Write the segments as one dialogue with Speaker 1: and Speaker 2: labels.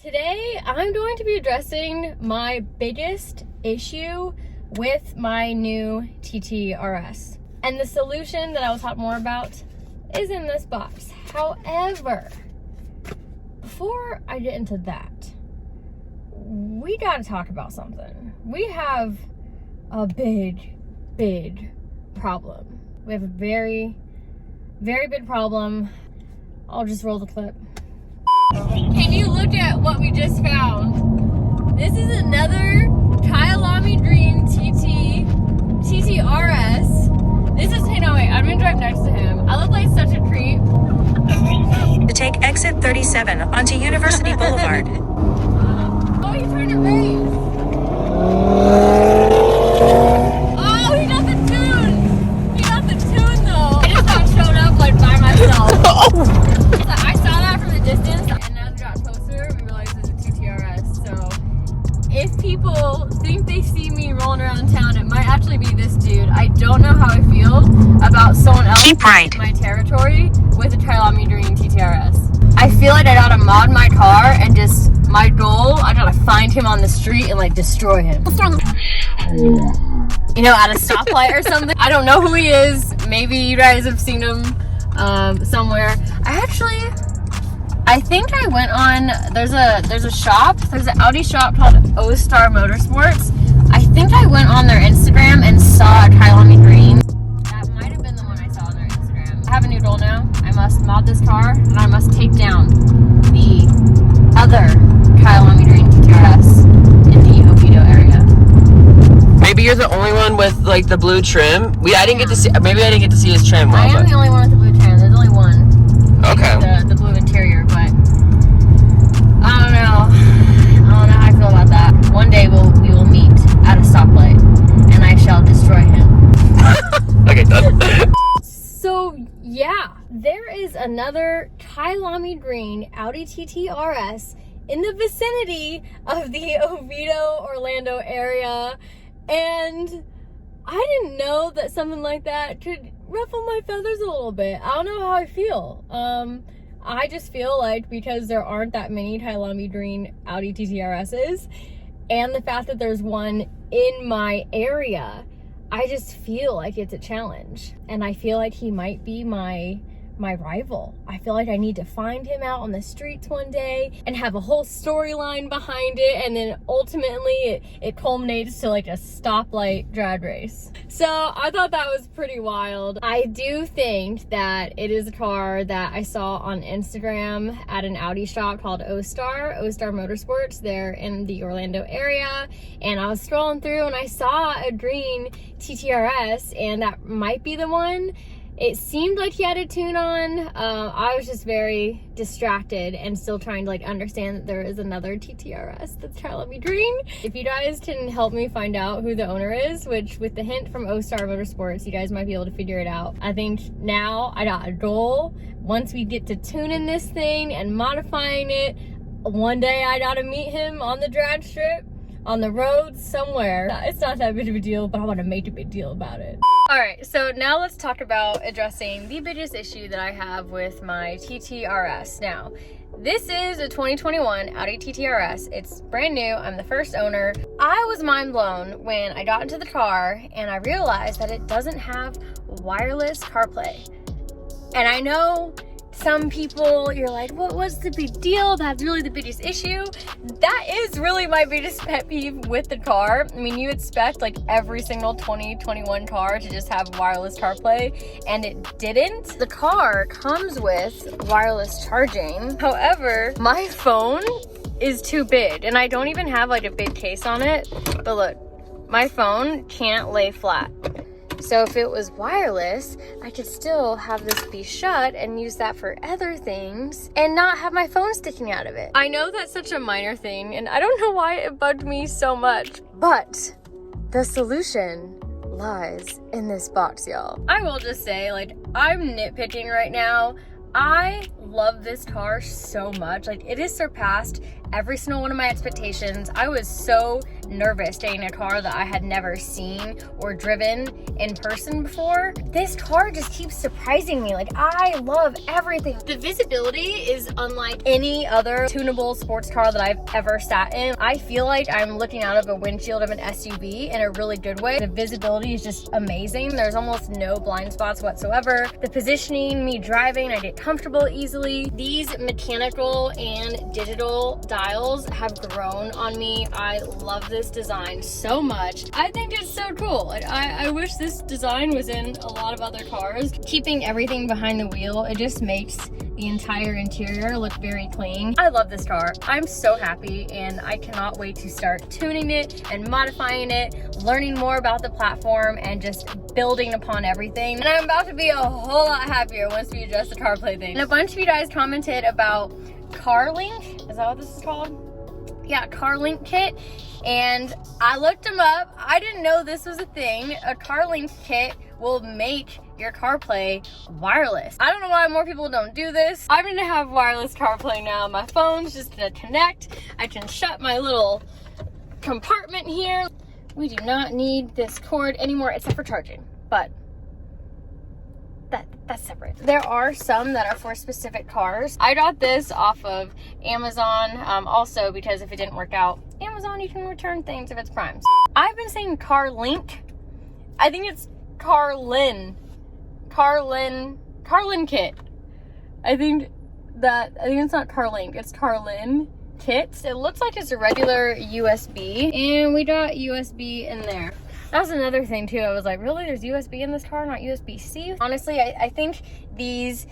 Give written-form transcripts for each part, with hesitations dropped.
Speaker 1: Today I'm going to be addressing my biggest issue with my new TTRS. And the solution that I will talk more about is in this box. However, before I get into that, we gotta talk about something. We have a big problem. We have a very big problem. I'll just roll the clip. Can you look at what we just found? This is another Kyalami Green TTRS. This is, hey, no, wait, I'm gonna drive next to him. I look like such a creep.
Speaker 2: To take exit 37 onto University Boulevard.
Speaker 1: Oh, he's trying to race. Oh, he got the tune. He got the tune though. I just got showed up like by myself. So I saw that from the distance, and as we got closer, we realized it's a TTRS. So if people think they see me rolling around town, it might actually be this dude. I don't know how I feel about someone else in my territory with a Kyalami Green TTRS. I feel like I gotta mod my car and just, my goal, I gotta find him on the street and like destroy him. You know, at a stoplight or something. I don't know who he is. Maybe you guys have seen him somewhere. I think I went on, there's an Audi shop called O-Star Motorsports. I think I went on their Instagram and saw a Kyalami Green. That might have been the one I saw on their Instagram. I have a new goal now. I must mod this car and I must take down the other Kyalami Green TTRS in the Oviedo area.
Speaker 3: Maybe you're the only one with like the blue trim. Maybe I didn't get to see his trim well.
Speaker 1: I am the only one with the blue trim. There's only one.
Speaker 3: Okay.
Speaker 1: The blue interior, but I don't know how I feel about that. One day we will meet at a stoplight and I shall destroy him.
Speaker 3: Okay, done.
Speaker 1: So yeah, there is another Kyalami Green Audi TTRS in the vicinity of the Oviedo, Orlando area, and I didn't know that something like that could ruffle my feathers a little bit. I don't know how I feel. I just feel like because there aren't that many Kyalami Green Audi TTRSs, and the fact that there's one in my area, I just feel like it's a challenge. And I feel like he might be my rival. I feel like I need to find him out on the streets one day and have a whole storyline behind it, and then ultimately it culminates to like a stoplight drag race. So I thought that was pretty wild. I do think that it is a car that I saw on Instagram at an Audi shop called O-Star Motorsports. They're in the Orlando area, and I was scrolling through and I saw a green TTRS, and that might be the one. It seemed like he had a tune on. I was just very distracted and still trying to like understand that there is another TTRS that's Kyalami Green. If you guys can help me find out who the owner is, which with the hint from O-Star Motorsports, you guys might be able to figure it out. I think now I got a goal. Once we get to tuning this thing and modifying it, one day I gotta meet him on the drag strip, on the road somewhere. It's not that big of a deal, but I want to make a big deal about it. Alright, so now let's talk about addressing the biggest issue that I have with my TTRS. Now, this is a 2021 Audi TTRS. It's brand new. I'm the first owner. I was mind blown when I got into the car and I realized that it doesn't have wireless CarPlay. And I know some people, you're like, what's the big deal? That's really the biggest issue. That is really my biggest pet peeve with the car. I mean, you expect like every single 2021 car to just have wireless CarPlay, and it didn't. The car comes with wireless charging. However, my phone is too big, and I don't even have like a big case on it. But look, my phone can't lay flat. So if it was wireless, I could still have this be shut and use that for other things and not have my phone sticking out of it. I know that's such a minor thing, and I don't know why it bugged me so much, but the solution lies in this box, y'all. I will just say, like, I'm nitpicking right now. I love this car so much. Like, it has surpassed every single one of my expectations. I was so nervous getting a car that I had never seen or driven in person before. This car just keeps surprising me. Like, I love everything. The visibility is unlike any other tunable sports car that I've ever sat in. I feel like I'm looking out of a windshield of an SUV in a really good way. The visibility is just amazing. There's almost no blind spots whatsoever. The positioning, me driving, I get comfortable easily. These mechanical and digital dials have grown on me. I love this design so much. I think it's so cool. Like, I wish this design was in a lot of other cars. Keeping everything behind the wheel, it just makes the entire interior look very clean. I love this car. I'm so happy, and I cannot wait to start tuning it and modifying it, learning more about the platform, and just building upon everything. And I'm about to be a whole lot happier once we adjust the CarPlay thing. And a bunch of you guys commented about CarLink. Is that what this is called? Yeah, CarLink kit. And I looked them up. I didn't know this was a thing. A CarLink kit will make your CarPlay wireless. I don't know why more people don't do this. I'm gonna have wireless CarPlay now. My phone's just gonna connect. I can shut my little compartment here. We do not need this cord anymore except for charging, but that's separate. There are some that are for specific cars. I got this off of Amazon, also because if it didn't work out, Amazon, you can return things if it's primed. I've been saying CarLink. I think it's Carlin kit. I think it's not CarLink, it's Carlin kit. It looks like it's a regular USB, and we got USB in there. That was another thing too. I was like, really? There's USB in this car, not USB-C? Honestly, I think these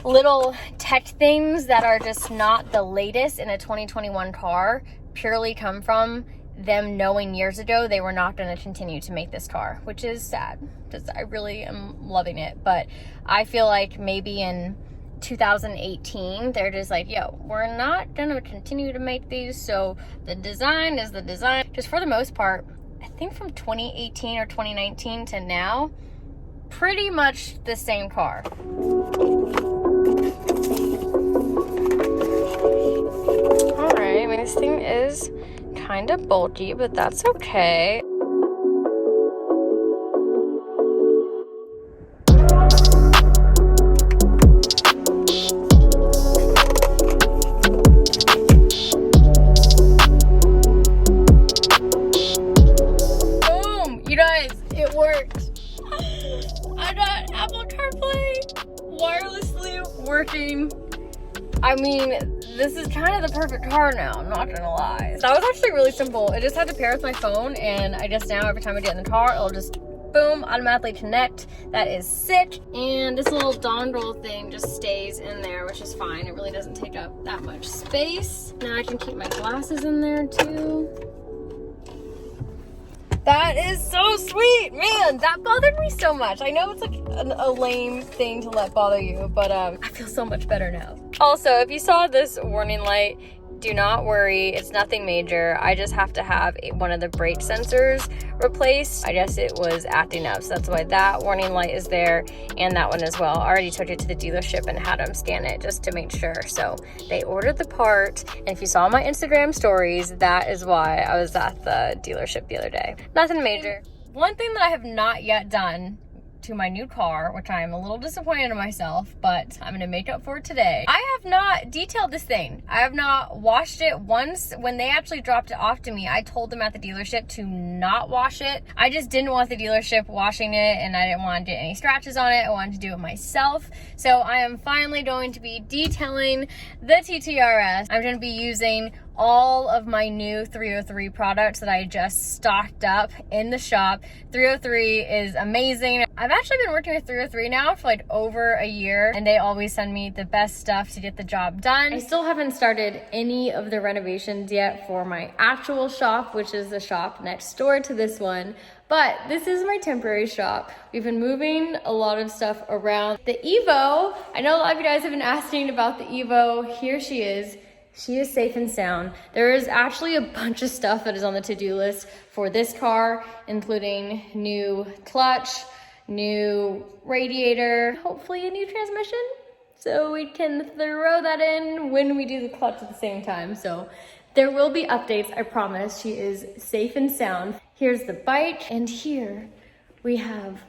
Speaker 1: little tech things that are just not the latest in a 2021 car purely come from them knowing years ago they were not going to continue to make this car, which is sad because I really am loving it. But I feel like maybe in 2018 they're just like, yo, we're not going to continue to make these, so the design is the design. Just for the most part, I think from 2018 or 2019 to now, pretty much the same car. Alright, I mean, this thing is kind of bulky, but that's okay. You guys, it worked. I got Apple CarPlay wirelessly working. I mean, this is kind of the perfect car now, I'm not gonna lie. That was actually really simple. I just had to pair with my phone, and I just now, every time I get in the car, it'll just boom, automatically connect. That is sick. And this little dongle thing just stays in there, which is fine. It really doesn't take up that much space. Now I can keep my glasses in there too. That is so sweet, man. That bothered me so much. I know it's like a lame thing to let bother you, but I feel so much better now. Also, if you saw this warning light, do not worry, it's nothing major. I just have to have one of the brake sensors replaced. I guess it was acting up, so that's why that warning light is there, and that one as well. I already took it to the dealership and had them scan it just to make sure. So they ordered the part, and if you saw my Instagram stories, that is why I was at the dealership the other day. Nothing major. One thing that I have not yet done to my new car, which I am a little disappointed in myself, but I'm gonna make up for it today. I have not detailed this thing. I have not washed it once. When they actually dropped it off to me, I told them at the dealership to not wash it. I just didn't want the dealership washing it, and I didn't want to get any scratches on it. I wanted to do it myself. So I am finally going to be detailing the TTRS. I'm gonna be using all of my new 303 products that I just stocked up in the shop. 303 is amazing. I've actually been working with 303 now for like over a year, and they always send me the best stuff to get the job done. I still haven't started any of the renovations yet for my actual shop, which is the shop next door to this one. But this is my temporary shop. We've been moving a lot of stuff around. The Evo, I know a lot of you guys have been asking about the Evo. Here she is. She is safe and sound. There is actually a bunch of stuff that is on the to-do list for this car, including new clutch, new radiator, hopefully a new transmission. So we can throw that in when we do the clutch at the same time. So There will be updates, I promise. She is safe and sound. Here's the bike, and here we have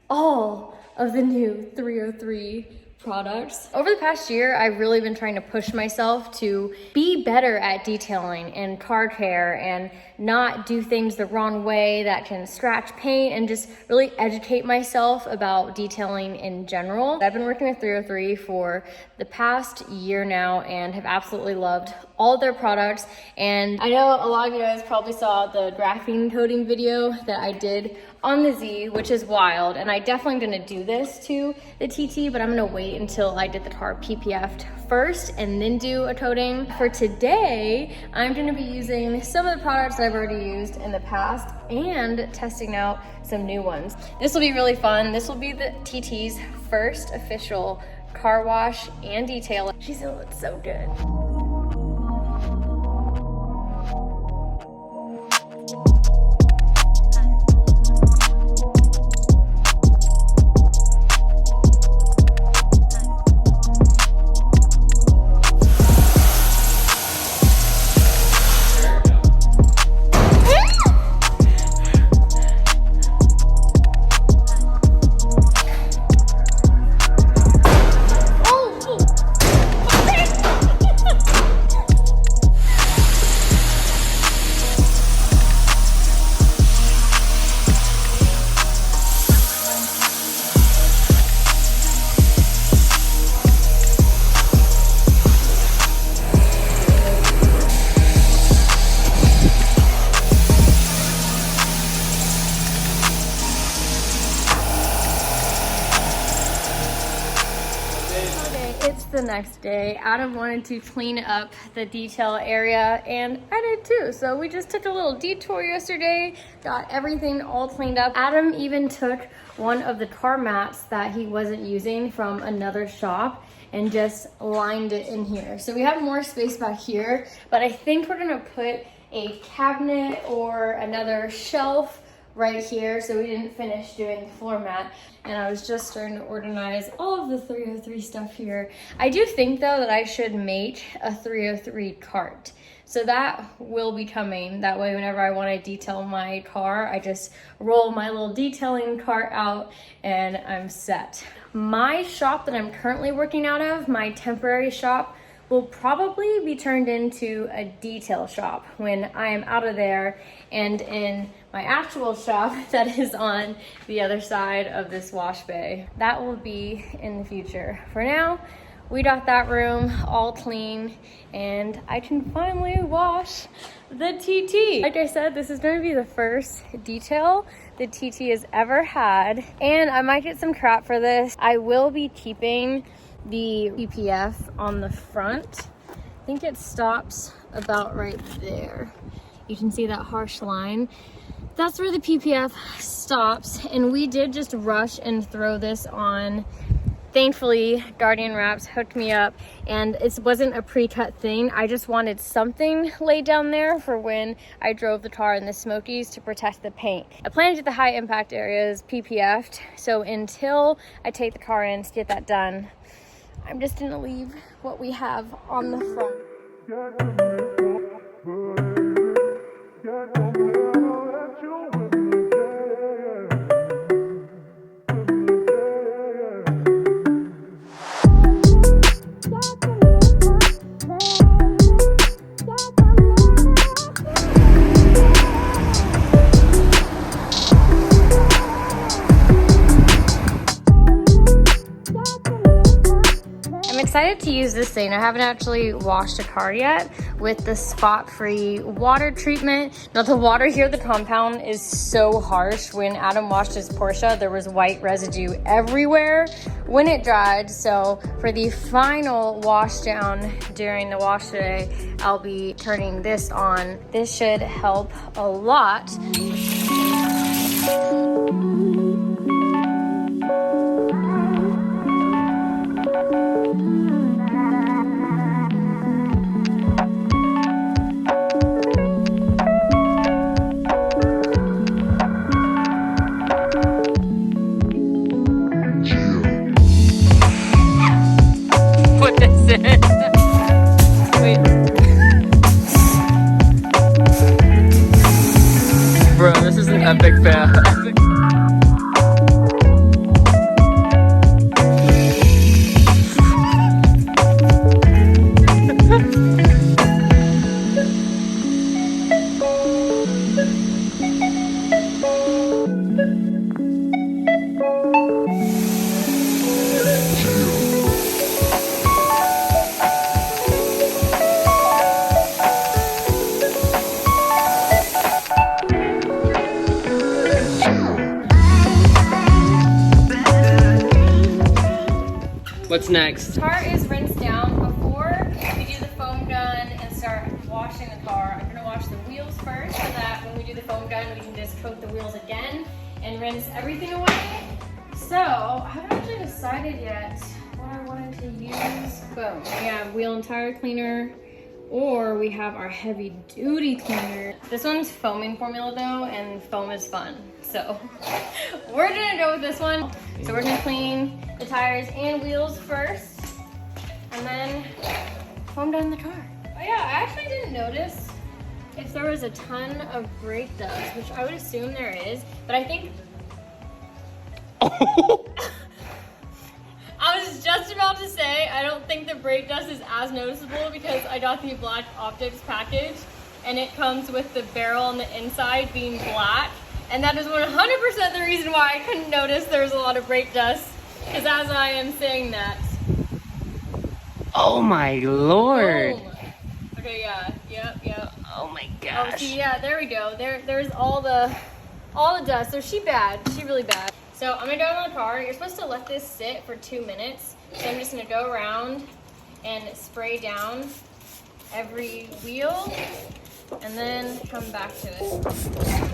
Speaker 1: all of the new 303 products. Over the past year, I've really been trying to push myself to be better at detailing and car care and not do things the wrong way that can scratch paint, and just really educate myself about detailing in general. I've been working with 303 for the past year now and have absolutely loved all their products. And I know a lot of you guys probably saw the graphene coating video that I did on the Z, which is wild. And I definitely gonna do this to the TT, but I'm gonna wait until I get the car PPF'd first and then do a coating. For today, I'm gonna be using some of the products that I've already used in the past and testing out some new ones. This will be really fun. This will be the TT's first official car wash and detail. She's gonna look so good. It's the next day. Adam wanted to clean up the detail area, and I did too. So we just took a little detour yesterday, got everything all cleaned up. Adam even took one of the car mats that he wasn't using from another shop and just lined it in here. So we have more space back here, but I think we're gonna put a cabinet or another shelf right here, so we didn't finish doing the floor mat. And I was just starting to organize all of the 303 stuff here. I do think though that I should make a 303 cart. So that will be coming. That way whenever I want to detail my car, I just roll my little detailing cart out and I'm set. My shop that I'm currently working out of, my temporary shop, will probably be turned into a detail shop when I am out of there and in my actual shop that is on the other side of this wash bay. That will be in the future. For now, we got that room all clean and I can finally wash the TT. Like I said, this is going to be the first detail the TT has ever had, and I might get some crap for this. I will be keeping the PPF on the front. I think it stops about right there. You can see that harsh line. That's where the PPF stops, and we did just rush and throw this on. Thankfully, Guardian Wraps hooked me up, and it wasn't a pre-cut thing. I just wanted something laid down there for when I drove the car in the Smokies to protect the paint. I plan to get the high impact areas PPF'd, so until I take the car in to get that done, I'm just gonna leave what we have on the front. Excited to use this thing. I haven't actually washed a car yet with the spot-free water treatment. Now the water here at the compound is so harsh. When Adam washed his Porsche, there was white residue everywhere when it dried. So for the final wash down during the wash today, I'll be turning this on. This should help a lot.
Speaker 3: Epic fail. Epic. What's next?
Speaker 1: Car is rinsed down. Before we do the foam gun and start washing the car, I'm gonna wash the wheels first so that when we do the foam gun, we can just coat the wheels again and rinse everything away. So, I haven't actually decided yet what I wanted to use. Boom, we have wheel and tire cleaner, or we have our heavy duty cleaner. This one's foaming formula though, and foam is fun. So, we're gonna go with this one. So we're gonna clean the tires and wheels first, and then foam down the car. Oh yeah, I actually didn't notice if there was a ton of brake dust, which I would assume there is, but I think... I was just about to say, I don't think the brake dust is as noticeable because I got the black optics package, and it comes with the barrel on the inside being black. And that is 100% the reason why I couldn't notice there's a lot of brake dust. Because as I am saying that.
Speaker 3: Oh my lord.
Speaker 1: Boom. Okay, yeah, yep.
Speaker 3: Oh my gosh.
Speaker 1: Oh, see, yeah, there we go. There's all the dust. So she really bad. So I'm gonna go in the car. You're supposed to let this sit for 2 minutes. So I'm just gonna go around and spray down every wheel and then come back to it. That's so bad.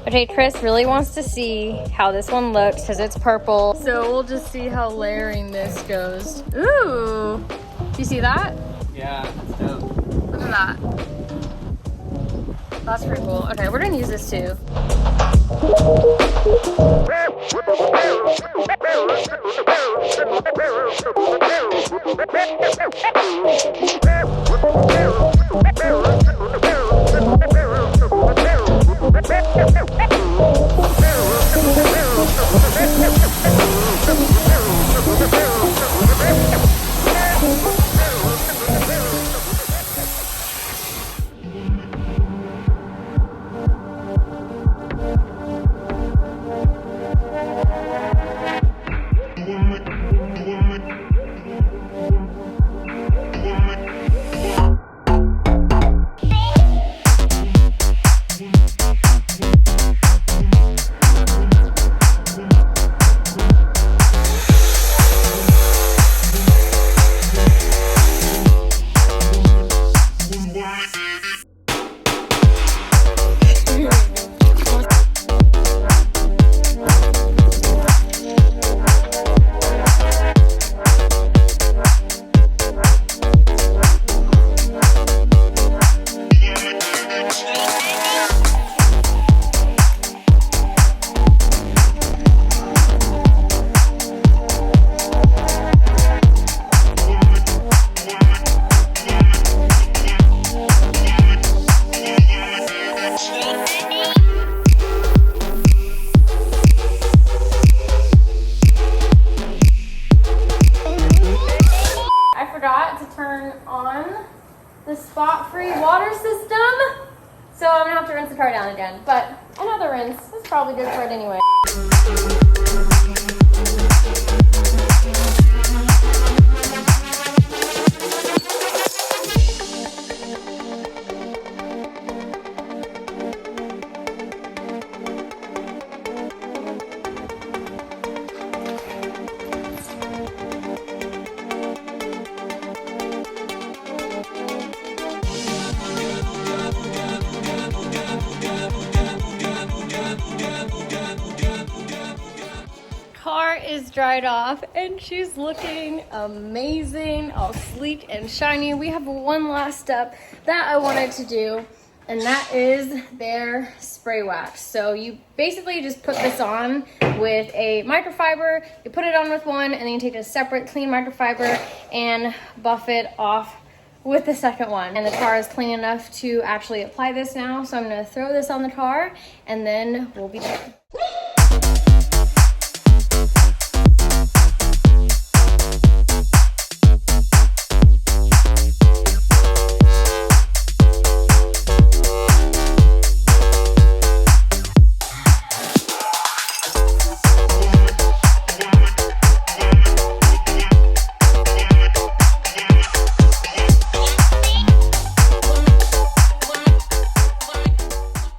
Speaker 1: Okay, Chris really wants to see how this one looks because it's purple. So we'll just see how layering this goes. Ooh, do you see that?
Speaker 3: Yeah, that's dope.
Speaker 1: Look at that. That's pretty cool. Okay, we're gonna use this too. The spot-free water system. So I'm gonna have to rinse the car down again, but another rinse is probably good for it anyway. just dried off and she's looking amazing, all sleek and shiny. We have one last step that I wanted to do, and that is their spray wax. So you basically just put this on with a microfiber, you put it on with one, and then you take a separate clean microfiber and buff it off with the second one. And the tar is clean enough to actually apply this now. So I'm gonna throw this on the tar and then we'll be done.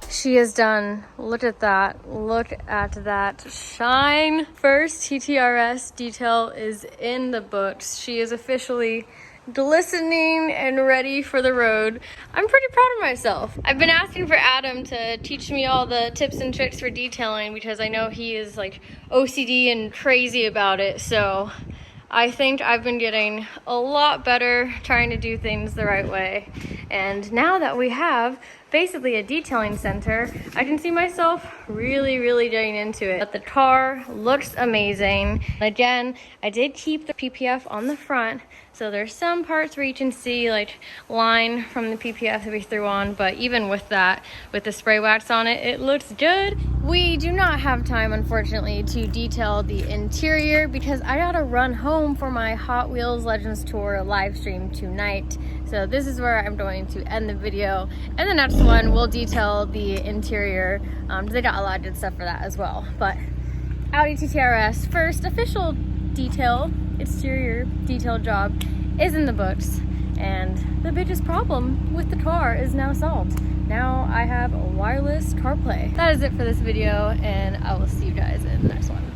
Speaker 1: She is done. Look at that. Look at that shine. First TTRS detail is in the books. She is officially glistening and ready for the road. I'm pretty proud of myself. I've been asking for Adam to teach me all the tips and tricks for detailing because I know he is like OCD and crazy about it. So I think I've been getting a lot better trying to do things the right way. And now that we have basically a detailing center, I can see myself really getting into it. But the tar looks amazing. Again, I did keep the PPF on the front, so there's some parts where you can see like line from the PPF that we threw on, but even with that, with the spray wax on it, it looks good. We do not have time, unfortunately, to detail the interior because I gotta run home for my Hot Wheels Legends Tour live stream tonight. So this is where I'm going to end the video. And the next one, we'll detail the interior. They got a lot of good stuff for that as well. But Audi TTRS first official detail, exterior detail job is in the books. And the biggest problem with the car is now solved. Now I have a wireless CarPlay. That is it for this video, and I will see you guys in the next one.